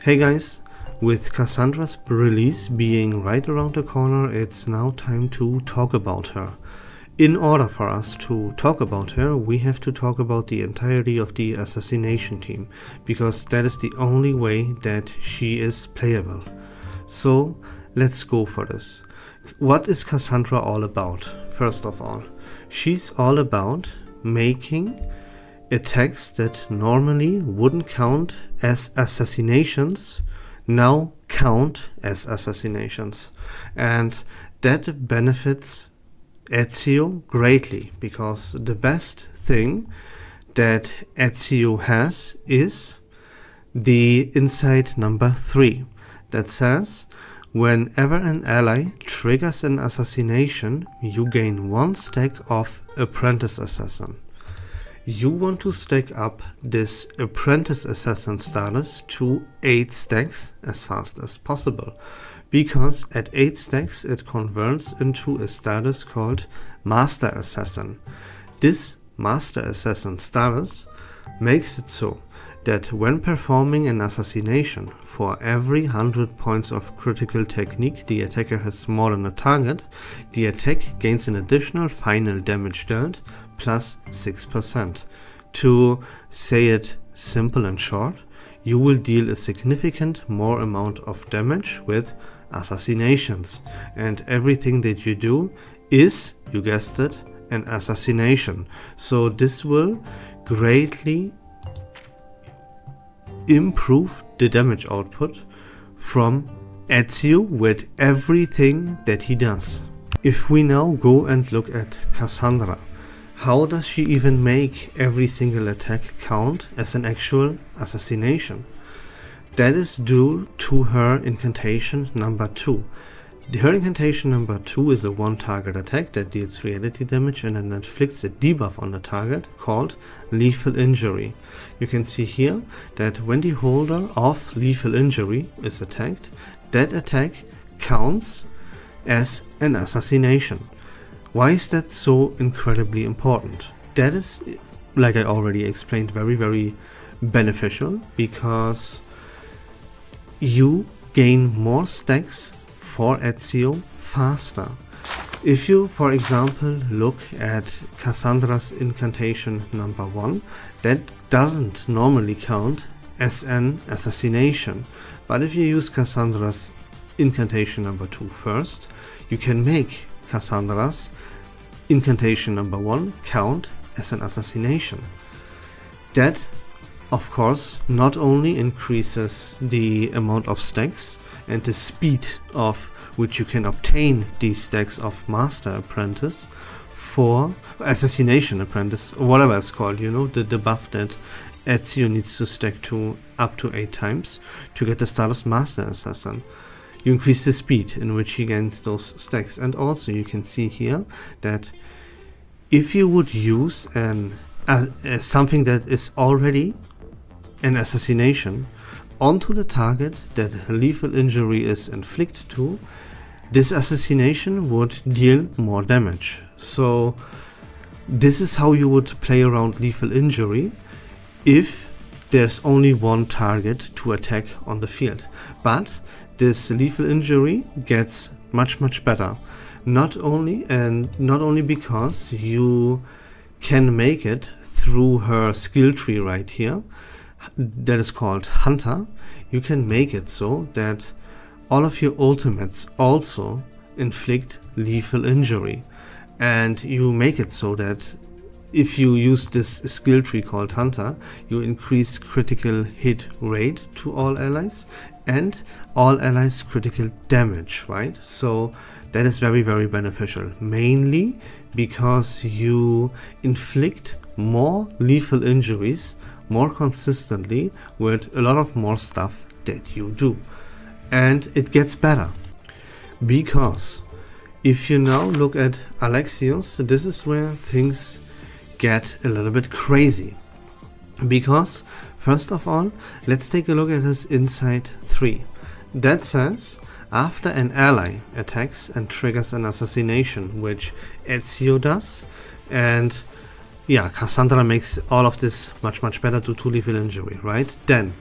Hey guys, with Cassandra's release being right around the corner, it's now time to talk about her. In order for us to talk about her, we have to talk about the entirety of the Assassination Team, because that is the only way that she is playable. So let's go for this. What is Cassandra all about? First of all, she's all about making attacks that normally wouldn't count as assassinations now count as assassinations, and that benefits Ezio greatly, because the best thing that Ezio has is the insight number 3 that says whenever an ally triggers an assassination, you gain 1 stack of Apprentice Assassin. You want to stack up this Apprentice Assassin status to 8 stacks as fast as possible, because at 8 stacks it converts into a status called Master Assassin. This Master Assassin status makes it so that when performing an assassination, for every 100 points of critical technique the attacker has more than a target, the attack gains an additional final damage dealt plus 6%. To say it simple and short, you will deal a significant more amount of damage with assassinations, and everything that you do is, you guessed it, an assassination. So this will greatly improve the damage output from Ezio with everything that he does. If we now go and look at Cassandra, how does she even make every single attack count as an actual assassination? That is due to her incantation number 2. Her incantation number 2 is a 1-target attack that deals reality damage and then inflicts a debuff on the target called Lethal Injury. You can see here that when the holder of Lethal Injury is attacked, that attack counts as an assassination. Why is that so incredibly important? That is, like I already explained, very beneficial, because you gain more stacks for Ezio faster. If you, for example, look at Cassandra's incantation number 1, that doesn't normally count as an assassination. But if you use Cassandra's incantation number 2 first, you can make Cassandra's incantation number 1 count as an assassination. That, of course, not only increases the amount of stacks and the speed of which you can obtain these stacks of Master Apprentice for Assassination Apprentice, or whatever it's called, you know, the buff that Ezio needs to stack to up to 8 times to get the status Master Assassin. You increase the speed in which he gains those stacks, and also you can see here that if you would use something that is already an assassination onto the target that Lethal Injury is inflicted to, this assassination would deal more damage. So this is how you would play around Lethal Injury if there's only 1 target to attack on the field. But this Lethal Injury gets much better. Not only because you can make it through her skill tree right here, that is called Hunter. You can make it so that all of your ultimates also inflict lethal injury, and you make it so that if you use this skill tree called Hunter, you increase critical hit rate to all allies and all allies critical damage, right? So that is very beneficial, mainly because you inflict more lethal injuries more consistently with a lot of more stuff that you do. And it gets better, because if you now look at Alexios, this is where things get a little bit crazy. Because first of all, let's take a look at his Insight 3. That says, after an ally attacks and triggers an assassination, which Ezio does, and yeah, Cassandra makes all of this much better due to lethal injury, right? Then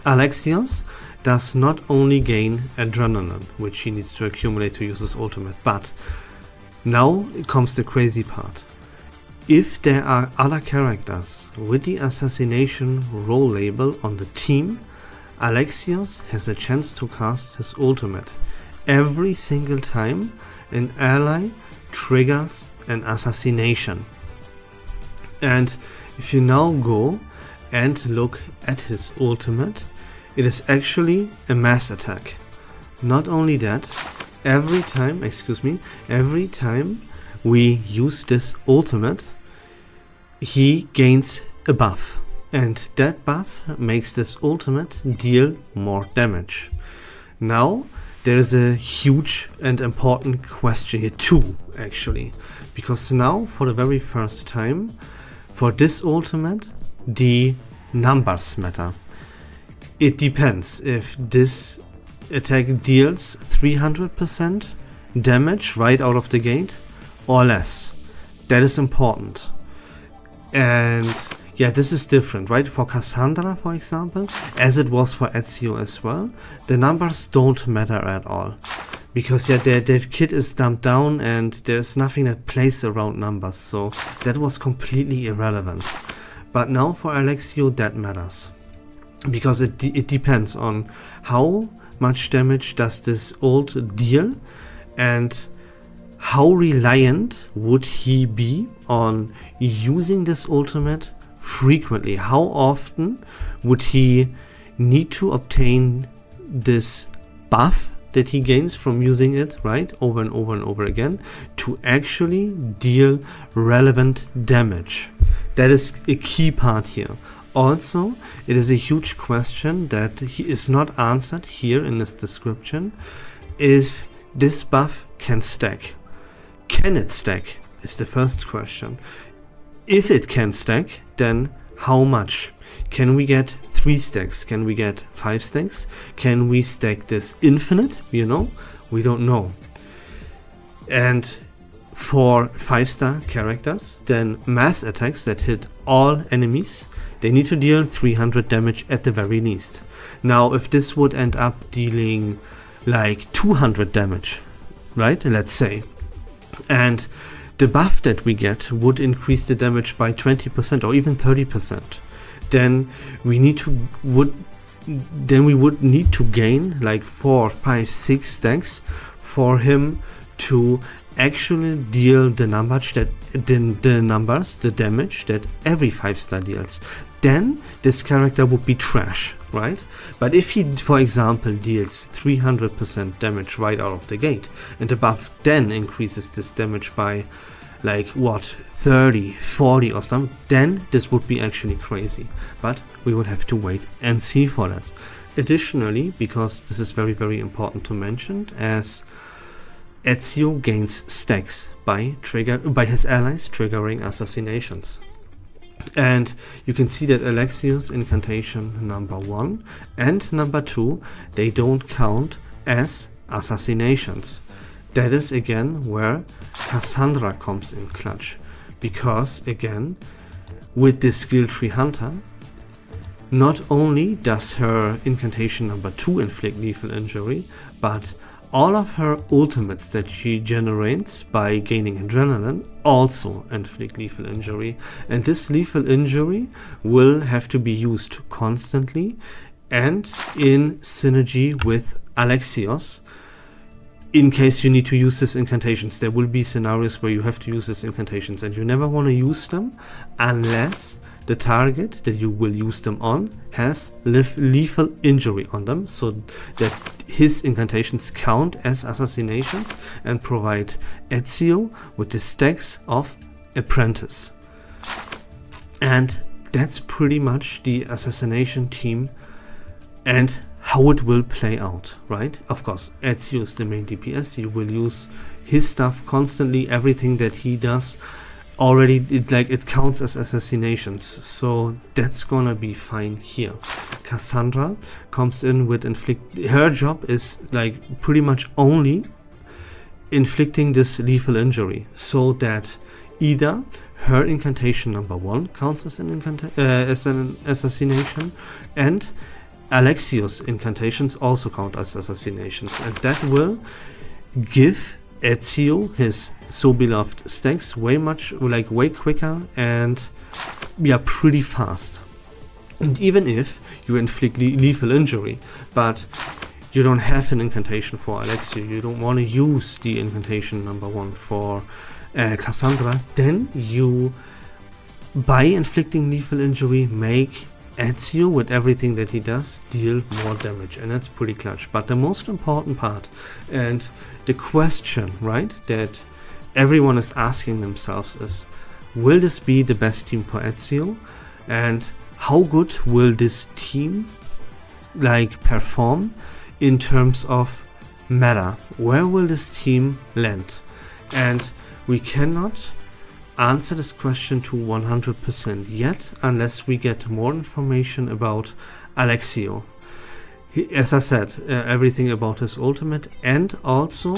Alexios does not only gain adrenaline, which he needs to accumulate to use his ultimate, but now comes the crazy part. If there are other characters with the assassination role label on the team, Alexios has a chance to cast his ultimate every single time an ally triggers an assassination. And if you now go and look at his ultimate, it is actually a mass attack. Not only that, every time we use this ultimate, he gains a buff, and that buff makes this ultimate deal more damage. Now there is a huge and important question here too, actually, because now for the very first time for this ultimate the numbers matter. It depends if this attack deals 300% damage right out of the gate or less. That is important. And yeah, this is different, right? For Cassandra, for example, as it was for Ezio as well, the numbers don't matter at all. Because yeah, their kit is dumped down and there's nothing that plays around numbers, so that was completely irrelevant. But now for Alexio that matters. Because it depends on how much damage does this ult deal and how reliant would he be on using this ultimate frequently. How often would he need to obtain this buff that he gains from using it, right, over and over and over again, to actually deal relevant damage. That is a key part here. Also, it is a huge question that is not answered here in this description. If this buff can stack. Can it stack is the first question. If it can stack, then how much? Can we get 3 stacks? Can we get 5 stacks? Can we stack this infinite? You know, we don't know. And for 5-star characters, then mass attacks that hit all enemies, they need to deal 300 damage at the very least. Now, if this would end up dealing like 200 damage, right, let's say, and the buff that we get would increase the damage by 20% or even 30%, then we would need to gain like 4, 5, 6 stacks for him to actually deal the damage that every 5-star deals. Then this character would be trash, right? But if he, for example, deals 300% damage right out of the gate, and the buff then increases this damage by like what, 30, 40 or something, then this would be actually crazy. But we would have to wait and see for that. Additionally, because this is very, very important to mention, as Ezio gains stacks by his allies triggering assassinations. And you can see that Alexios incantation number 1 and number 2, they don't count as assassinations. That is again where Cassandra comes in clutch, because again with this skill tree hunter, not only does her incantation number 2 inflict lethal injury, but all of her ultimates that she generates by gaining adrenaline also inflict lethal injury, and this lethal injury will have to be used constantly and in synergy with Alexios. In case you need to use these incantations, there will be scenarios where you have to use these incantations, and you never want to use them unless the target that you will use them on has lethal injury on them, so that his incantations count as assassinations and provide Ezio with the stacks of Apprentice. And that's pretty much the Assassination Team and how it will play out, right? Of course, Ezio is the main DPS. He will use his stuff constantly. Everything that he does already, it counts as assassinations, so that's gonna be fine here. Cassandra comes in with her job is like pretty much only inflicting this lethal injury, so that either her incantation number 1 counts as an assassination, and Alexios incantations also count as assassinations, and that will give Ezio his so beloved stacks way quicker and pretty fast. And even if you inflict lethal injury, but you don't have an incantation for Alexios, you don't want to use the incantation number 1 for Cassandra, then you, by inflicting lethal injury, make Ezio, with everything that he does, deal more damage, and that's pretty clutch. But the most important part, and the question, right, that everyone is asking themselves is, will this be the best team for Ezio? And how good will this team perform in terms of meta? Where will this team land? And we cannot answer this question to 100% yet unless we get more information about Alexios. As I said, everything about his ultimate, and also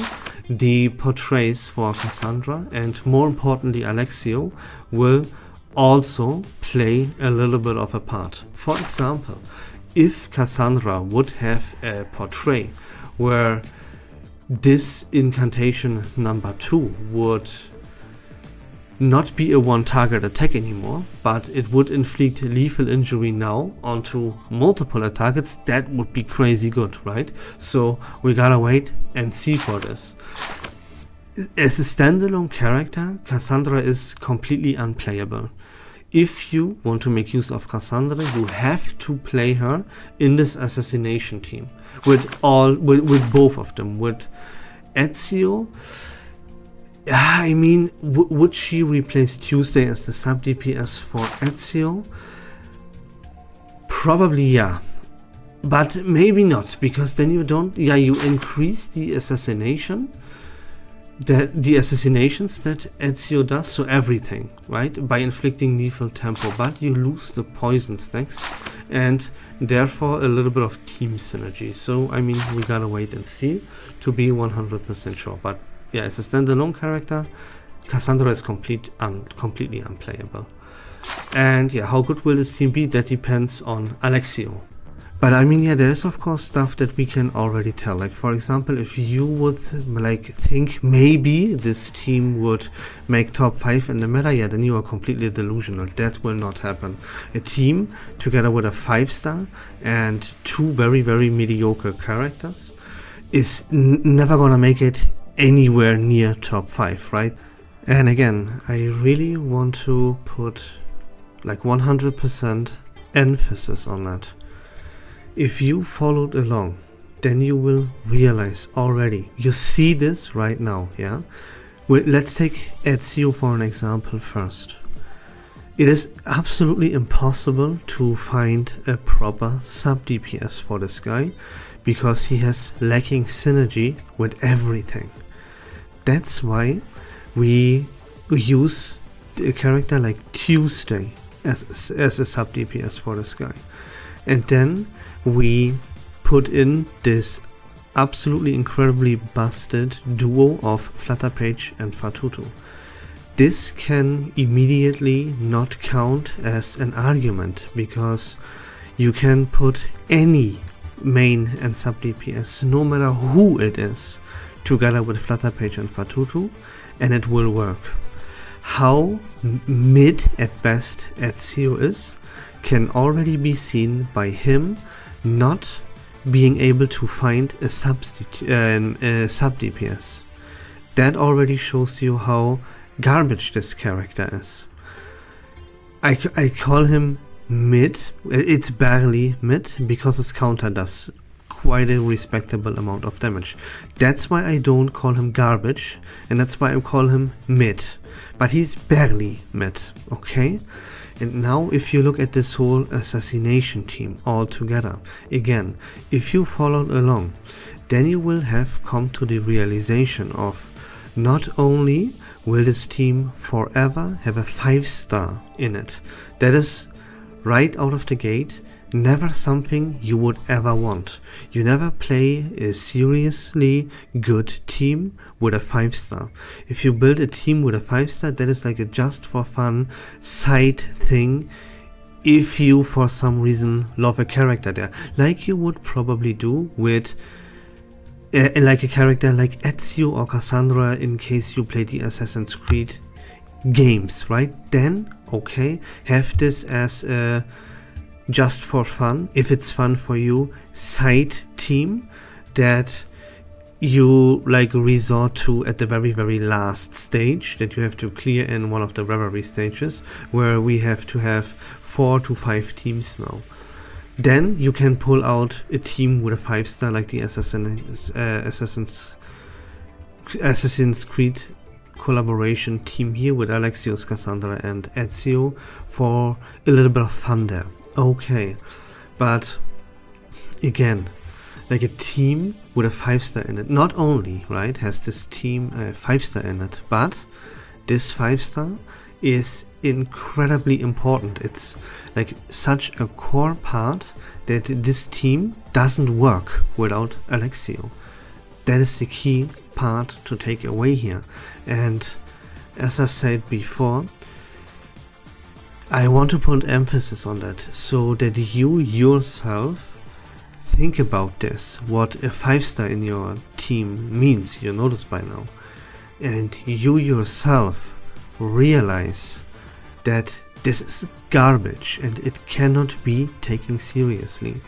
the portrays for Cassandra, and more importantly Alexios, will also play a little bit of a part. For example, if Cassandra would have a portray where this incantation number 2 would not be a one target attack anymore, but it would inflict lethal injury now onto multiple targets, that would be crazy good, right? So we gotta wait and see for this. As a standalone character, Cassandra is completely unplayable. If you want to make use of Cassandra, you have to play her in this assassination team with both of them. With Ezio, I mean, would she replace Tuesday as the sub DPS for Ezio? Probably yeah, but maybe not, because then you increase the assassination, the assassinations that Ezio does, so everything, right, by inflicting lethal tempo, but you lose the poison stacks and therefore a little bit of team synergy. So I mean, we gotta wait and see to be 100% sure, but yeah, as a standalone character, Cassandra is completely unplayable. And yeah, how good will this team be? That depends on Alexios. But I mean, yeah, there is of course stuff that we can already tell. Like for example, if you would think maybe this team would make top 5 in the meta, yeah, then you are completely delusional. That will not happen. A team together with a 5-star and 2 very, very mediocre characters is never gonna make it anywhere near top 5, right? And again, I really want to put 100% emphasis on that. If you followed along, then you will realize already, you see this right now, yeah? Let's take Ezio for an example first. It is absolutely impossible to find a proper sub DPS for this guy, because he has lacking synergy with everything. That's why we use a character like Tuesday as a sub DPS for this guy. And then we put in this absolutely incredibly busted duo of Flutterpage and Fatutu. This can immediately not count as an argument, because you can put any main and sub DPS, no matter who it is, together with Flutterpage and Fatutu, and it will work. How mid at best Ezio is can already be seen by him not being able to find a sub DPS. That already shows you how garbage this character is. I call him mid. It's barely mid, because his counter does quite a respectable amount of damage. That's why I don't call him garbage, and that's why I call him mid. But he's barely mid, okay? And now if you look at this whole assassination team all together, again, if you followed along, then you will have come to the realization of not only will this team forever have a 5-star in it, that is right out of the gate never something you would ever want. You never play a seriously good team with a 5-star. If you build a team with a 5-star, that is like a just for fun side thing if you for some reason love a character there, like you would probably do with like a character like Ezio or Cassandra in case you play the Assassin's Creed games, right? Then okay, have this as a just for fun, if it's fun for you, side team that you like resort to at the very last stage that you have to clear in one of the reverie stages, where we have to have 4 to 5 teams now. Then you can pull out a team with a 5-star like the Assassin's Creed collaboration team here with Alexios, Cassandra and Ezio for a little bit of fun there. Okay, but again, like a team with a 5-star in it, not only, right, has this team a 5-star in it, but this 5-star is incredibly important. It's like such a core part that this team doesn't work without Alexio. That is the key part to take away here. And as I said before, I want to put emphasis on that so that you yourself think about this, what a 5-star in your team means, you notice by now, and you yourself realize that this is garbage and it cannot be taken seriously.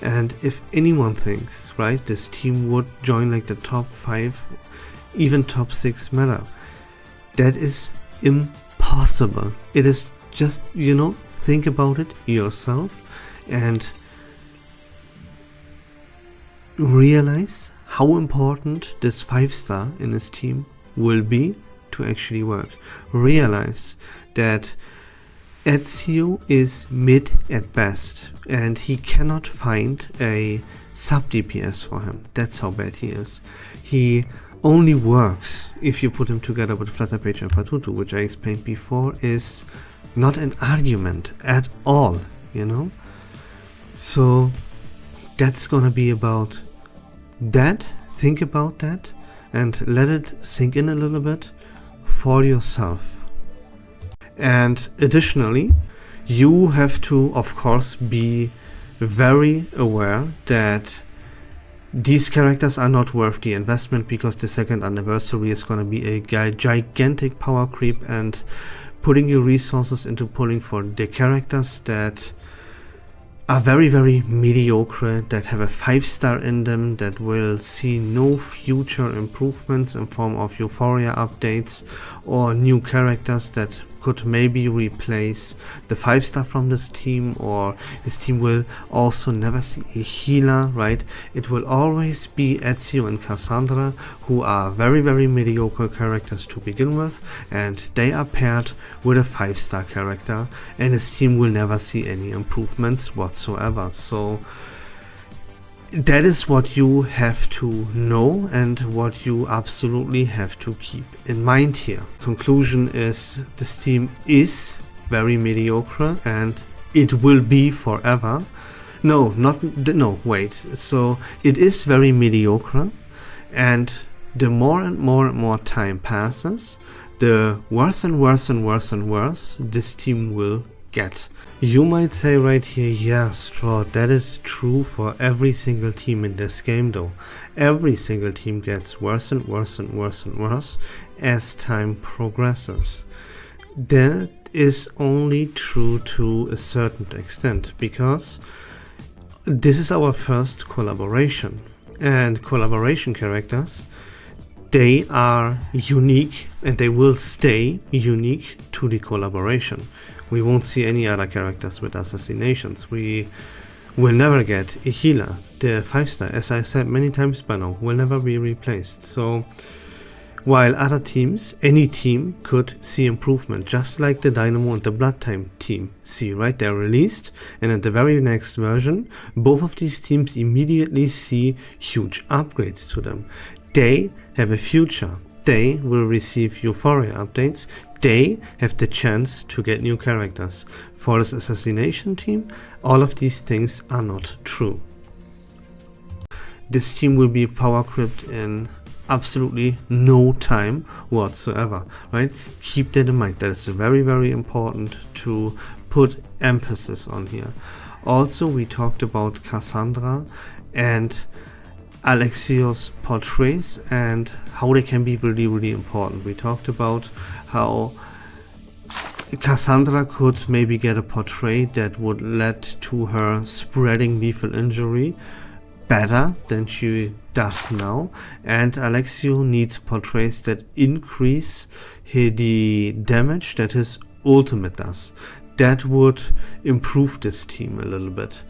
And if anyone thinks, right, this team would join like the top 5, even top 6 meta, that is impossible. It is just, you know, think about it yourself and realize how important this 5-star in this team will be to actually work. Realize that Ezio is mid at best and he cannot find a sub DPS for him. That's how bad he is. He only works if you put him together with Flutterpage and Fatutu, which I explained before is not an argument at all, you know? So that's gonna be about that. Think about that and let it sink in a little bit for yourself. And additionally, you have to, of course, be very aware that these characters are not worth the investment, because the second anniversary is going to be a gigantic power creep, and putting your resources into pulling for the characters that are very mediocre, that have a 5-star in them, that will see no future improvements in form of Euphoria updates or new characters that could maybe replace the 5-star from this team, or this team will also never see a healer, right? It will always be Ezio and Cassandra, who are very mediocre characters to begin with, and they are paired with a 5-star character, and this team will never see any improvements whatsoever. So that is what you have to know and what you absolutely have to keep in mind here. Conclusion is, this team is very mediocre and it will be forever. So it is very mediocre, and the more and more time passes, the worse and worse this team will get. You might say right here, yeah, Straw, that is true for every single team in this game though. Every single team gets worse and worse as time progresses. That is only true to a certain extent, because this is our first collaboration, and collaboration characters, they are unique and they will stay unique to the collaboration. We won't see any other characters with assassinations. We will never get a healer. The 5-star, as I said many times by now, will never be replaced. So while other teams, any team could see improvement, just like the Dynamo and the Blood Time team see, right? They're released, and at the very next version, both of these teams immediately see huge upgrades to them. They have a future. They will receive Euphoria updates. They have the chance to get new characters. For this Assassination team, all of these things are not true. This team will be power creeped in absolutely no time whatsoever, right? Keep that in mind. That is very important to put emphasis on here. Also, we talked about Cassandra and Alexios portraits and how they can be really important. We talked about how Cassandra could maybe get a portrait that would lead to her spreading lethal injury better than she does now, and Alexios needs portraits that increase the damage that his ultimate does. That would improve this team a little bit.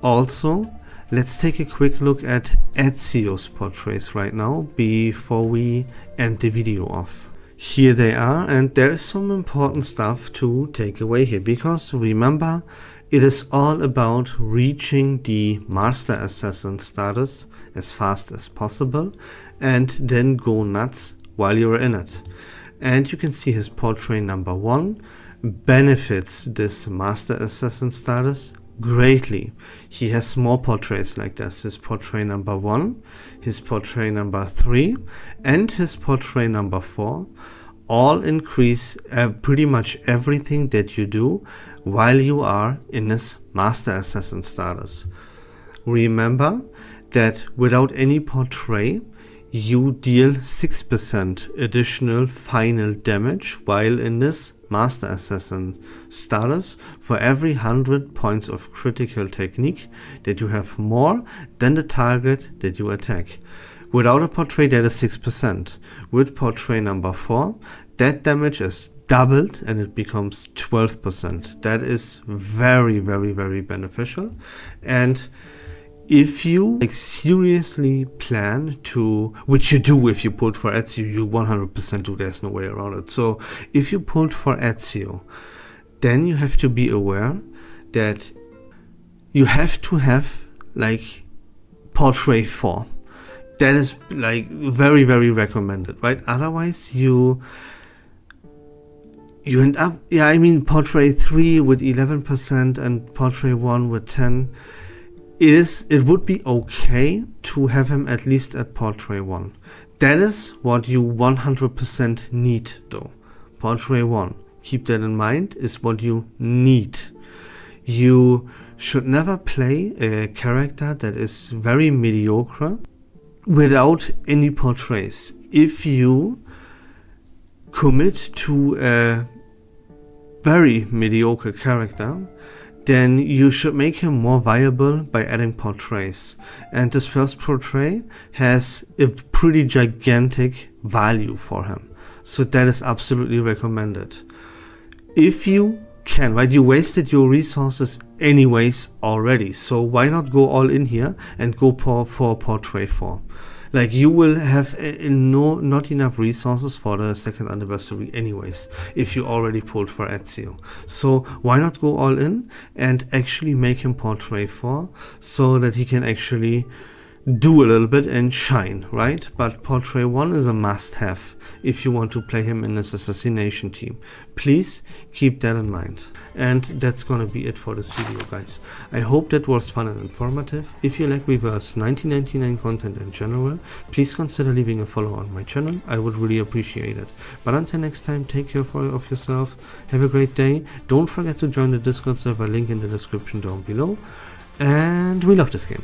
Also, let's take a quick look at Ezio's portraits right now before we end the video off. Here they are, and there is some important stuff to take away here, because remember, it is all about reaching the Master Assassin status as fast as possible and then go nuts while you're in it. And you can see his portrait number 1 benefits this Master Assassin status greatly. He has more portraits like this. His portrait number 1, his portrait number 3, and his portrait number 4 all increase pretty much everything that you do while you are in this Master Assassin status. Remember that without any portrait, you deal 6% additional final damage while in this Master Assassin status for every 100 points of critical technique that you have more than the target that you attack. Without a portrait, that is 6%. With portrait number 4, that damage is doubled and it becomes 12%. That is very beneficial. And if you seriously plan to, which you do if you pulled for Ezio, you 100% do, there's no way around it. So if you pulled for Ezio, then you have to be aware that you have to have like portrait 4. That is like very recommended, right? Otherwise you end up, yeah, I mean portrait 3 with 11% and portrait 1 with 10. It would be okay to have him at least at portrait 1. That is what you 100% need though. Portrait 1, keep that in mind, is what you need. You should never play a character that is very mediocre without any portraits. If you commit to a very mediocre character, then you should make him more viable by adding portraits. And this first portrait has a pretty gigantic value for him. So that is absolutely recommended. If you can, right? You wasted your resources anyways already. So why not go all in here and go for portrait 4? Like you will have not enough resources for the 2nd anniversary anyways if you already pulled for Ezio. So why not go all in and actually make him portrait 4 so that he can actually do a little bit and shine, right? But portrait 1 is a must-have if you want to play him in this assassination team. Please keep that in mind. And that's gonna be it for this video, guys. I hope that was fun and informative. If you like Reverse1999 content in general, please consider leaving a follow on my channel. I would really appreciate it. But until next time, take care of yourself. Have a great day. Don't forget to join the Discord server, link in the description down below. And we love this game.